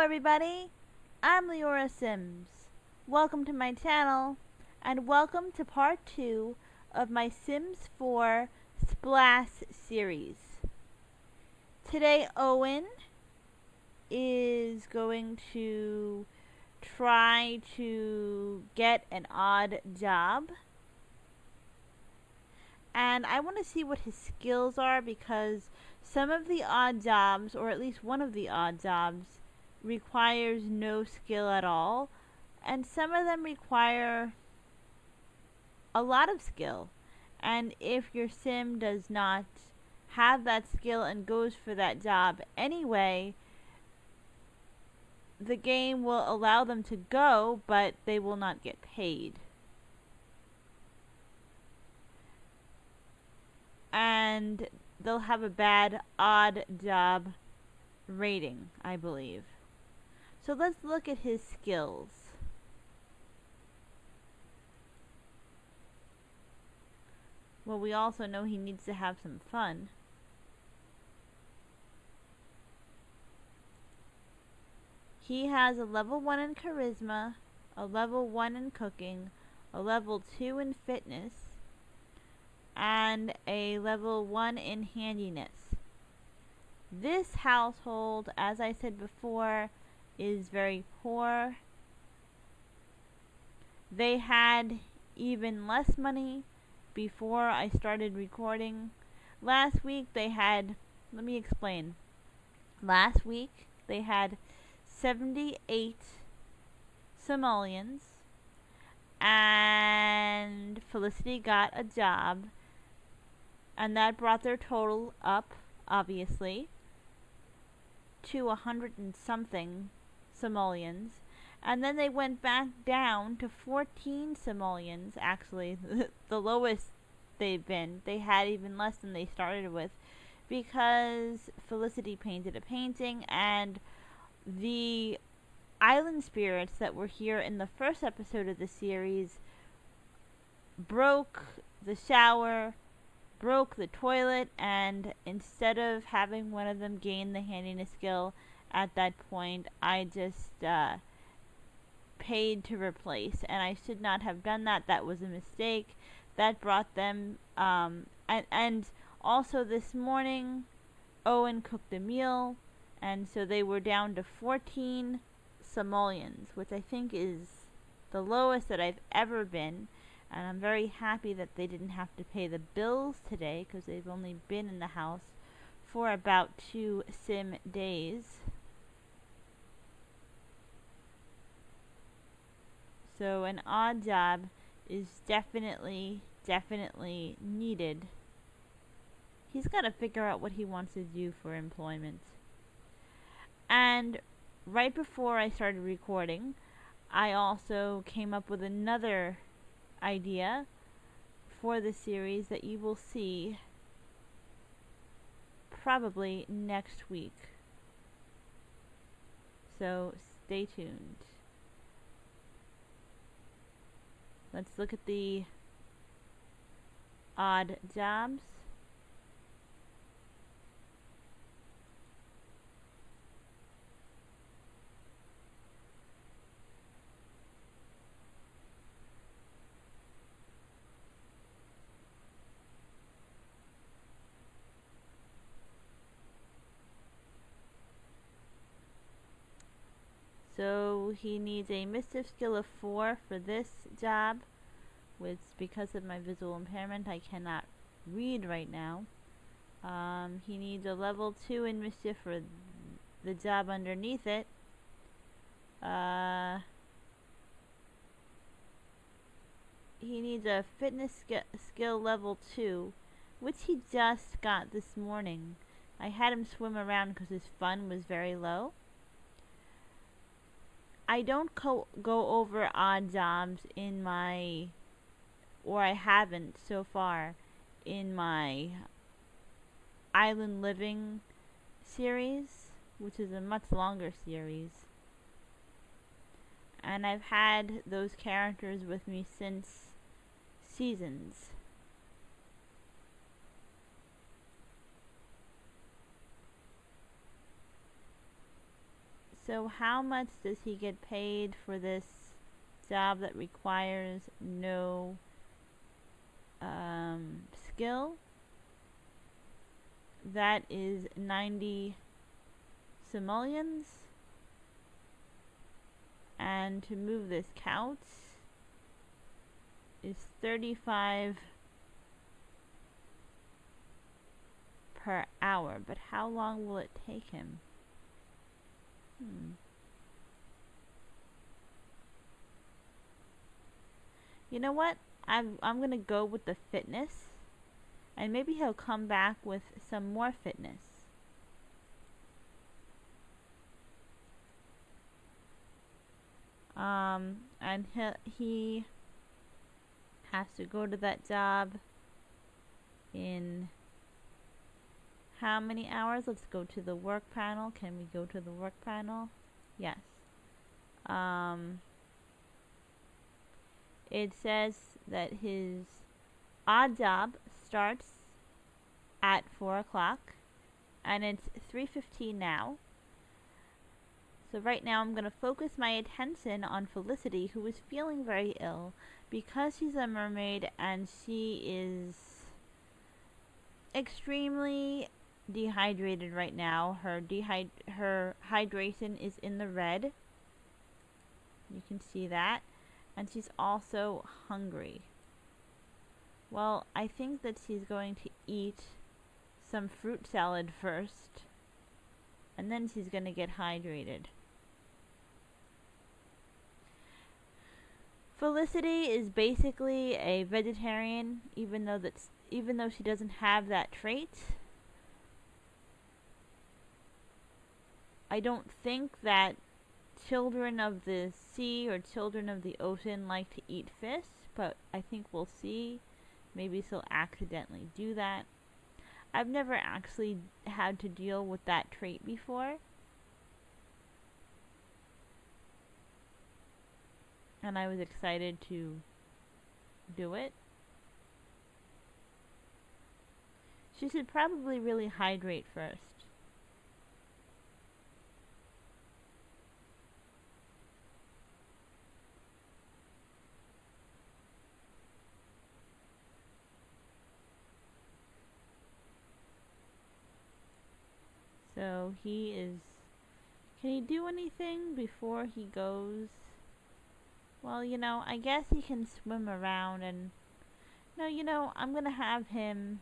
everybody, I'm Leora Sims. Welcome to my channel, and welcome to part 2 of my Sims 4 Splash series. Today Owen is going to try to get an odd job. And I want to see what his skills are, because some of the odd jobs, or at least one of the odd jobs, requires no skill at all, and some of them require a lot of skill. And if your sim does not have that skill and goes for that job anyway, the game will allow them to go, but they will not get paid. And they'll have a bad odd job rating, I believe. So let's look at his skills. Well, we also know he needs to have some fun. He has a level 1 in charisma, a level 1 in cooking, a level 2 in fitness, and a level 1 in handiness. This household, as I said before, is very poor. They had even less money before I started recording. Last week they had, let me explain. Last week they had 78 simoleons, and Felicity got a job, and that brought their total up, obviously, to 100 and something simoleons. And then they went back down to 14 simoleons, actually, the lowest they've been. They had even less than they started with, because Felicity painted a painting, and the island spirits that were here in the first episode of the series broke the shower, broke the toilet, and instead of having one of them gain the handiness skill at that point, I just paid to replace, and I should not have done that. That was a mistake. That brought them and also this morning Owen cooked a meal, and so they were down to 14 simoleons, which I think is the lowest that I've ever been. And I'm very happy that they didn't have to pay the bills today, because they've only been in the house for about 2 sim days. So an odd job is definitely needed. He's got to figure out what he wants to do for employment. And right before I started recording, I also came up with another idea for the series that you will see probably next week. So stay tuned. Let's look at the odd jobs. So he needs a mischief skill of 4 for this job, which, because of my visual impairment, I cannot read right now. He needs a level 2 in mischief for the job underneath it. He needs a fitness skill level 2, which he just got this morning. I had him swim around because his fun was very low. I don't go over odd jobs in my, or I haven't so far, in my Island Living series, which is a much longer series. And I've had those characters with me since seasons. So how much does he get paid for this job that requires no skill? That is 90 simoleons. And to move this couch is 35 per hour. But how long will it take him? You know what? I'm gonna go with the fitness, and maybe he'll come back with some more fitness. And he has to go to that job in how many hours? Let's go to the work panel. Can we go to the work panel? Yes. It says that his odd job starts at 4 o'clock, and it's 3:15 now. So right now I'm going to focus my attention on Felicity, who is feeling very ill because she's a mermaid and she is extremely dehydrated right now. Her hydration is in the red. You can see that. And she's also hungry. Well, I think that she's going to eat some fruit salad first, and then she's going to get hydrated. Felicity is basically a vegetarian, even though she doesn't have that trait. I don't think that children of the sea or children of the ocean like to eat fish, but I think we'll see. Maybe she'll accidentally do that. I've never actually had to deal with that trait before. And I was excited to do it. She should probably really hydrate first. So he is... Can he do anything before he goes? Well, I guess he can swim around and... No, I'm gonna have him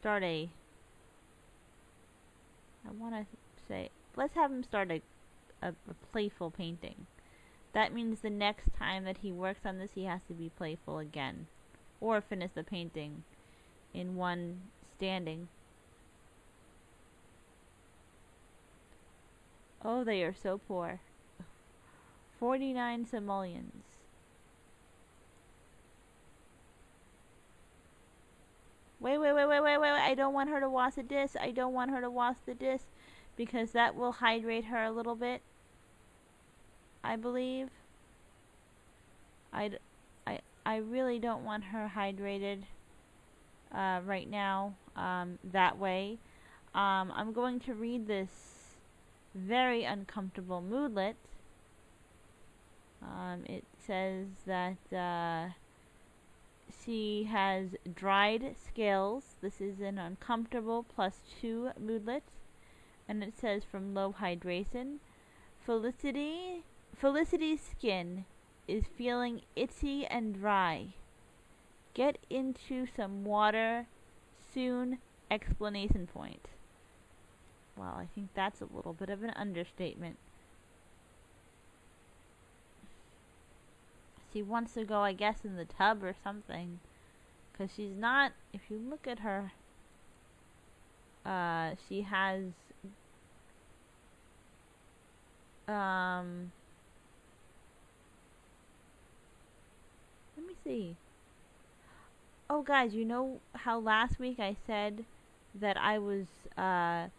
start a... let's have him start a playful painting. That means the next time that he works on this, he has to be playful again. Or finish the painting in one standing. Oh, they are so poor. 49 simoleons. Wait, I don't want her to wash the dish. I don't want her to wash the dish because that will hydrate her a little bit, I believe. I really don't want her hydrated right now that way. I'm going to read this very uncomfortable moodlet. It says that she has dried scales. This is an uncomfortable +2 moodlet. And it says from low hydration. Felicity's skin is feeling itchy and dry. Get into some water soon! Explanation point. Well, I think that's a little bit of an understatement. She wants to go, I guess, in the tub or something. Because she's not, if you look at her, she has, let me see. Oh, guys, you know how last week I said that I was, that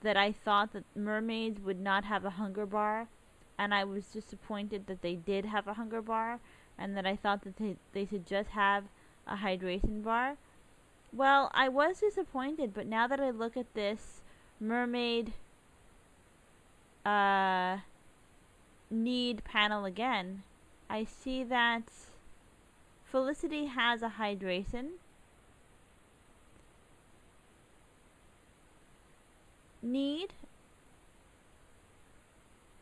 I thought that mermaids would not have a hunger bar, and I was disappointed that they did have a hunger bar, and that I thought that they should just have a hydration bar? Well, I was disappointed, but now that I look at this mermaid uh, need panel again, I see that Felicity has a hydration need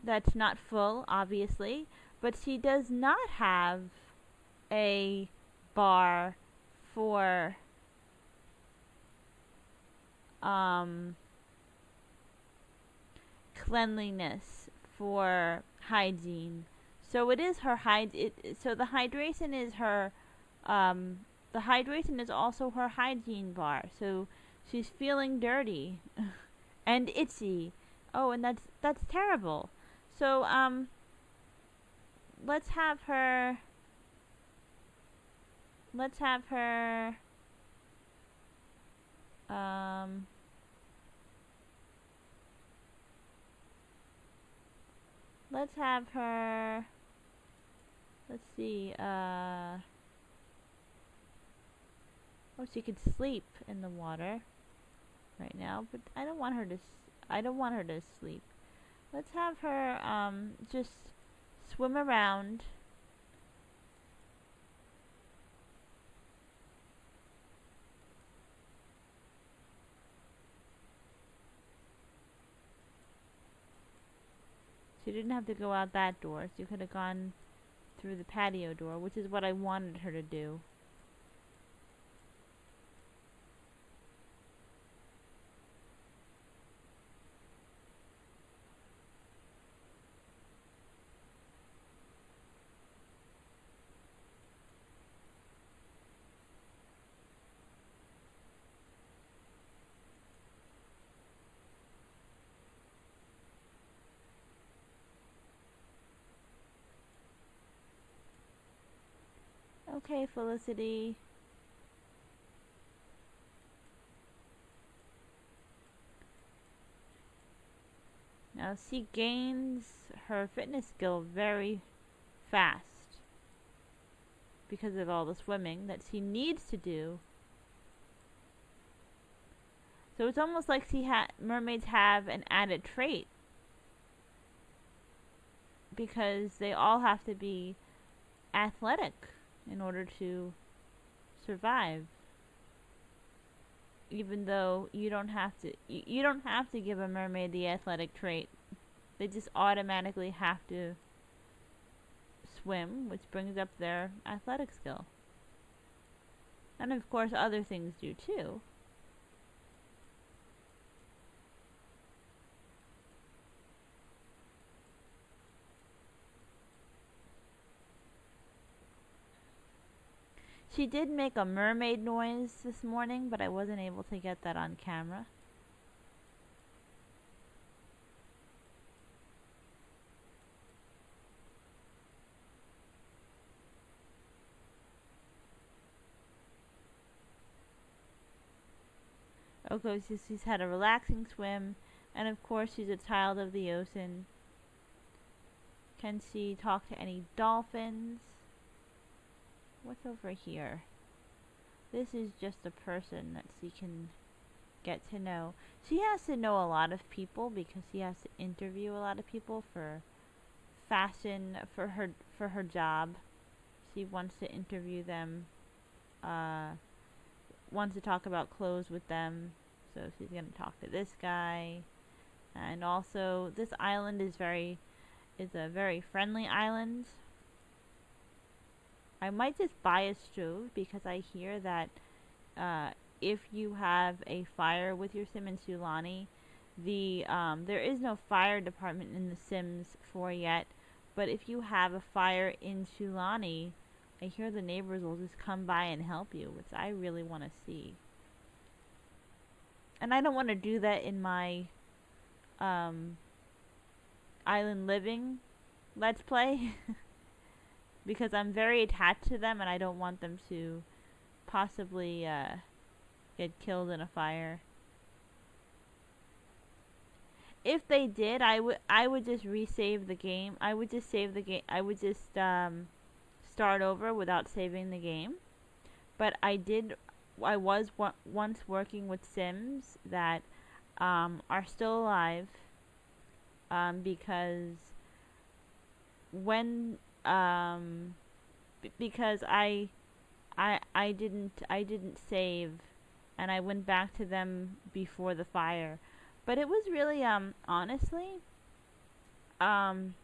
that's not full, obviously, but she does not have a bar for cleanliness, for hygiene. So it is her so the hydration is her the hydration is also her hygiene bar. So she's feeling dirty and itchy. Oh, and that's terrible. So let's have her let's have her um let's have her let's see oh, she could sleep in the water right now, but I don't want her to sleep. Let's have her just swim around. She didn't have to go out that door. She could have gone through the patio door, which is what I wanted her to do. Okay, Felicity. Now she gains her fitness skill very fast because of all the swimming that she needs to do. So it's almost like mermaids have an added trait because they all have to be athletic in order to survive. Even though you don't have to give a mermaid the athletic trait. They just automatically have to swim, which brings up their athletic skill. And of course other things do too. She did make a mermaid noise this morning, but I wasn't able to get that on camera. Okay, so she's had a relaxing swim, and of course she's a child of the ocean. Can she talk to any dolphins? What's over here? This is just a person that she can get to know. She has to know a lot of people because she has to interview a lot of people for fashion, for her job. She wants to interview them, wants to talk about clothes with them. So she's going to talk to this guy. And also this island is a very friendly island. I might just buy a stove because I hear that if you have a fire with your sim in Sulani, there is no fire department in The Sims 4 yet, but if you have a fire in Sulani, I hear the neighbors will just come by and help you, which I really want to see. And I don't want to do that in my island living let's play because I'm very attached to them and I don't want them to possibly get killed in a fire. If they did, I would just resave the game. I would just save the game. I would just start over without saving the game. But I did I was once working with Sims that are still alive, because when because I didn't save, and I went back to them before the fire. But it was really honestly, um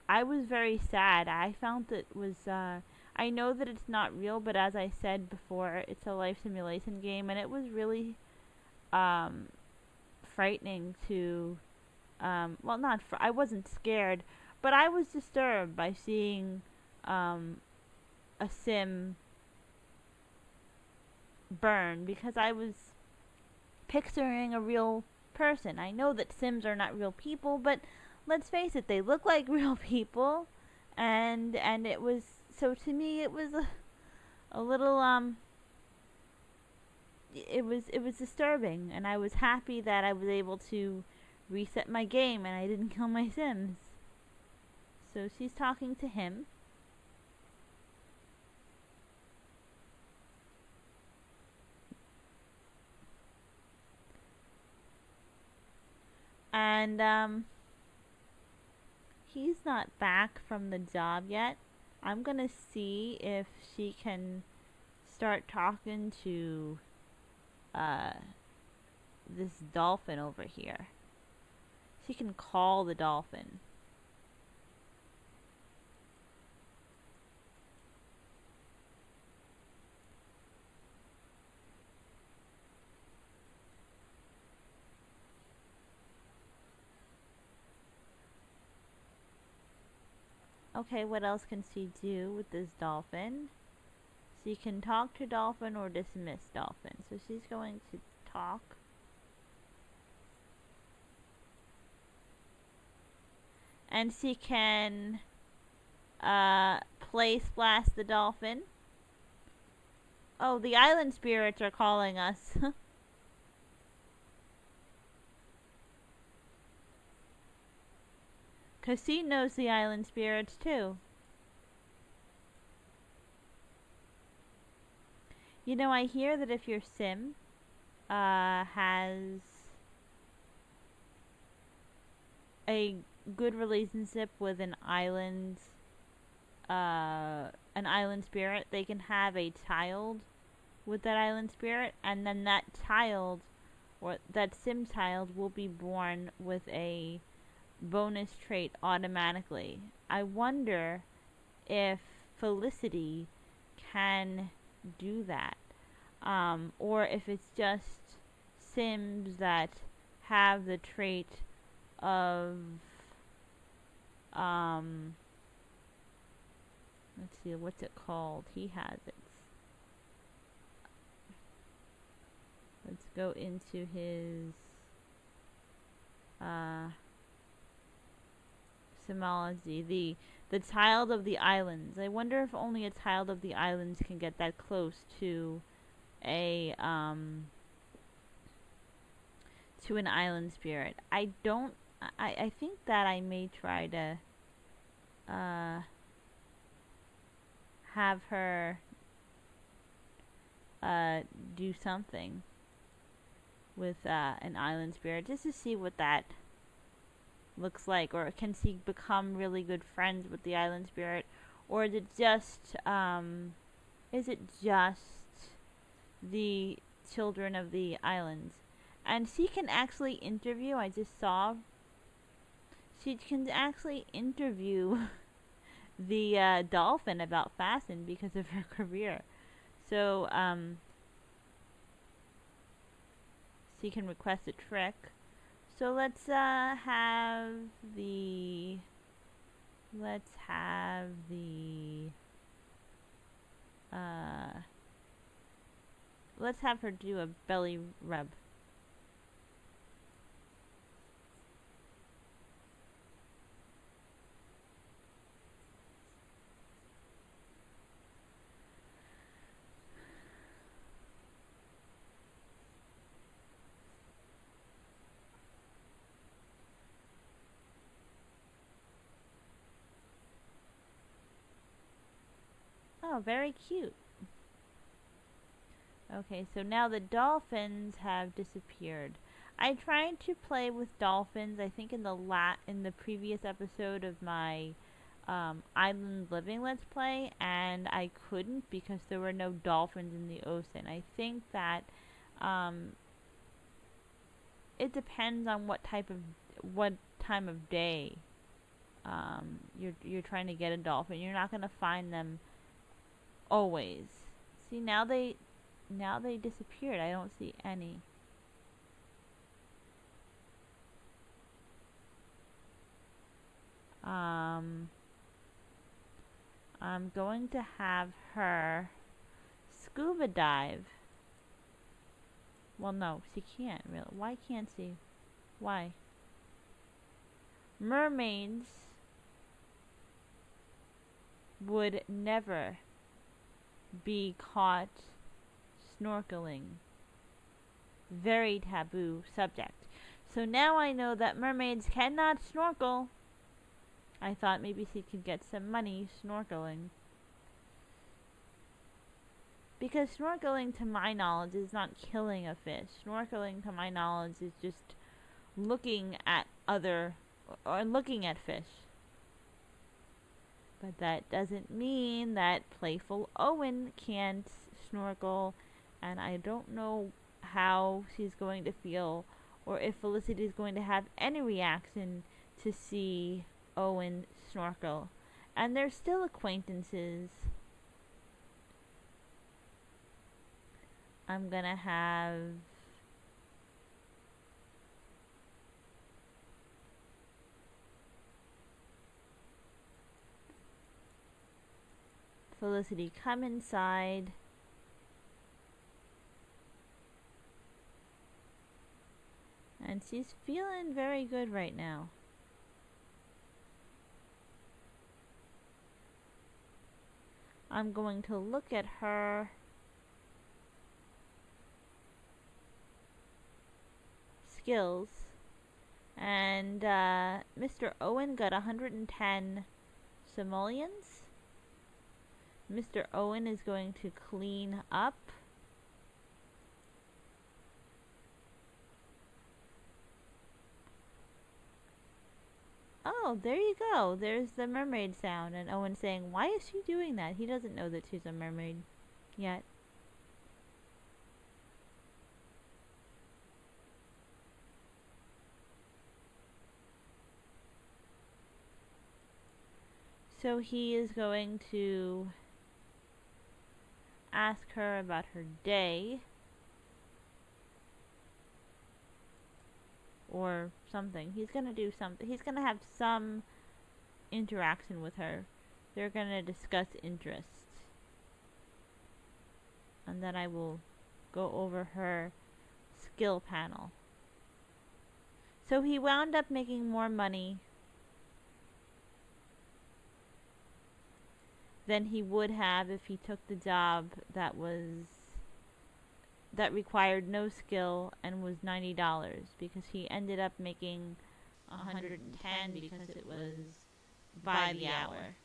I was very sad. I found it was I know that it's not real, but as I said before, it's a life simulation game, and it was really um frightening to well, not I wasn't scared, but I was disturbed by seeing um a sim burn, because I was picturing a real person. I know that Sims are not real people, but let's face it, they look like real people, and it was, so to me it was a little it was disturbing, and I was happy that I was able to reset my game and I didn't kill my Sims. So she's talking to him. And he's not back from the job yet. I'm gonna see if she can start talking to uh, this dolphin over here. She can call the dolphin. Okay, what else can she do with this dolphin? She can talk to dolphin or dismiss dolphin. So she's going to talk. And she can play Splash the dolphin. Oh, the island spirits are calling us. Because she knows the island spirits too. You know, I hear that if your sim has a good relationship with an island spirit, they can have a child with that island spirit, and then that child, or that sim child, will be born with a bonus trait automatically. I wonder if Felicity can do that, or if it's just Sims that have the trait of let's see, what's it called? He has it. Let's go into his Simology. The child of the islands. I wonder if only a child of the islands can get that close to a to an island spirit. I think that I may try to have her do something with an island spirit, just to see what that looks like. Or can she become really good friends with the island spirit, or is it just the children of the islands? And she can actually interview, I just saw, she can actually interview the dolphin about fashion because of her career. So she can request a trick. So let's have the let's have her do a belly rub. Oh, very cute. Okay, so now the dolphins have disappeared. I tried to play with dolphins. I think in the previous episode of my island living let's play, and I couldn't because there were no dolphins in the ocean. I think that um, it depends on what time of day you're trying to get a dolphin. You're not gonna find them always. See, now they disappeared. I don't see any. I'm going to have her scuba dive. Well, no, she can't really. Why can't she? Why? Mermaids would never be caught snorkeling. Very taboo subject. So now I know that mermaids cannot snorkel. I thought maybe she could get some money snorkeling. Because snorkeling, to my knowledge, is not killing a fish. Snorkeling, to my knowledge, is just looking at looking at fish. But that doesn't mean that playful Owen can't snorkel, and I don't know how she's going to feel, or if Felicity is going to have any reaction to see Owen snorkel. And they're still acquaintances. I'm gonna have Felicity come inside. And she's feeling very good right now. I'm going to look at her skills. And Mr. Owen got 110 simoleons. Mr. Owen is going to clean up. Oh, there you go. There's the mermaid sound. And Owen saying, why is she doing that? He doesn't know that she's a mermaid yet. So he is going to ask her about her day. Or something. He's gonna do something. He's gonna have some interaction with her. They're gonna discuss interests. And then I will go over her skill panel. So he wound up making more money than he would have if he took the job that required no skill and was $90, because he ended up making 110 because it was by the hour.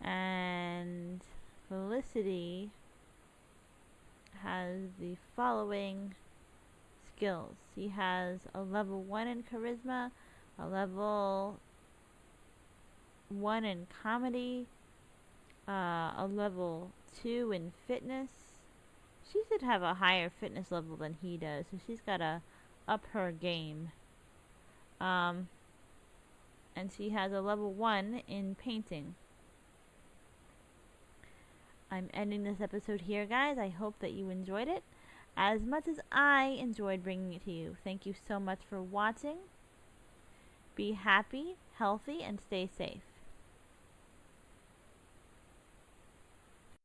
And Felicity has the following skills. He has a level 1 in charisma, a level 1 in comedy, a level 2 in fitness. She should have a higher fitness level than he does, so she's gotta up her game. And she has a level 1 in painting. I'm ending this episode here, guys. I hope that you enjoyed it as much as I enjoyed bringing it to you. Thank you so much for watching. Be happy, healthy, and stay safe.